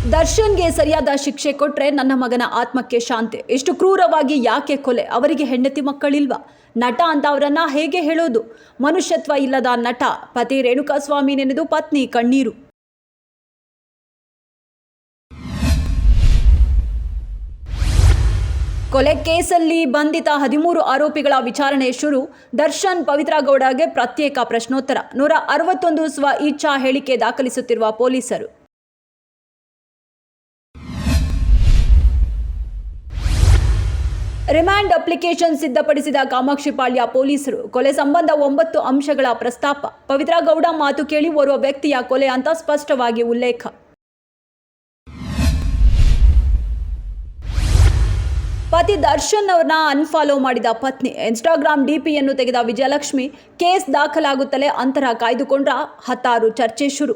ದರ್ಶನ್ಗೆ ಸರಿಯಾದ ಶಿಕ್ಷೆ ಕೊಟ್ರೆ ನನ್ನ ಮಗನ ಆತ್ಮಕ್ಕೆ ಶಾಂತಿ. ಇಷ್ಟು ಕ್ರೂರವಾಗಿ ಯಾಕೆ ಕೊಲೆ? ಅವರಿಗೆ ಹೆಂಡತಿ ಮಕ್ಕಳಿಲ್ವಾ? ನಟ ಅಂತ ಅವರನ್ನ ಹೇಗೆ ಹೇಳೋದು? ಮನುಷ್ಯತ್ವ ಇಲ್ಲದ ನಟ. ಪತಿ ರೇಣುಕಾಸ್ವಾಮಿ ನೆನೆದು ಪತ್ನಿ ಕಣ್ಣೀರು. ಕೊಲೆ ಕೇಸಲ್ಲಿ ಬಂಧಿತ 13 ಆರೋಪಿಗಳ ವಿಚಾರಣೆ ಶುರು. ದರ್ಶನ್ ಪವಿತ್ರ ಗೌಡಗೆ ಪ್ರತ್ಯೇಕ ಪ್ರಶ್ನೋತ್ತರ. 161 ಸ್ವ ಇಚ್ಛಾ ಹೇಳಿಕೆ ದಾಖಲಿಸುತ್ತಿರುವ ಪೊಲೀಸರು. ರಿಮ್ಯಾಂಡ್ ಅಪ್ಲಿಕೇಶನ್ ಸಿದ್ಧಪಡಿಸಿದ ಕಾಮಾಕ್ಷಿಪಾಳ್ಯ ಪೊಲೀಸರು. ಕೊಲೆ ಸಂಬಂಧ 9 ಅಂಶಗಳ ಪ್ರಸ್ತಾಪ. ಪವಿತ್ರ ಗೌಡ ಮಾತು ಕೇಳಿ ಓರ್ವ ವ್ಯಕ್ತಿಯ ಕೊಲೆ ಅಂತ ಸ್ಪಷ್ಟವಾಗಿ ಉಲ್ಲೇಖ. ಪತಿ ದರ್ಶನ್ ಅವರನ್ನ ಅನ್ಫಾಲೋ ಮಾಡಿದ ಪತ್ನಿ. ಇನ್ಸ್ಟಾಗ್ರಾಮ್ ಡಿಪಿಯನ್ನು ತೆಗೆದ ವಿಜಯಲಕ್ಷ್ಮಿ. ಕೇಸ್ ದಾಖಲಾಗುತ್ತಲೇ ಅಂತರ ಕಾಯ್ದುಕೊಂಡ್ರ? ಹತ್ತಾರು ಚರ್ಚೆ ಶುರು.